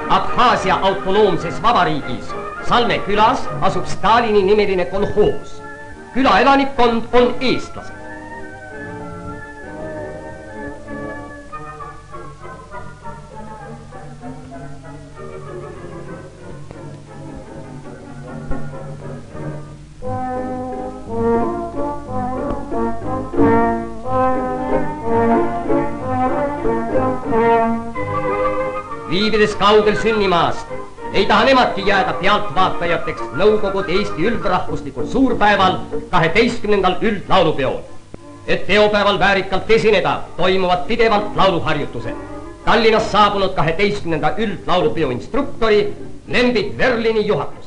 Abkhazia autonoomses vabariigis Salme külas asub Stalini nimeline kolhoos. Küla elanikkond on eestlased. Viibides kaugel sünnimaast ei taha nemadki jääda pealtvaatajateks Nõukogude Eesti üldrahvuslikul suurpäeval 12. üldlaulupeol. Et peopäeval väärikalt esineda, toimuvad pidevalt lauluharjutused. Tallinnas saabunud 12. üldlaulupeo instruktori Lembit Verlini juhatus.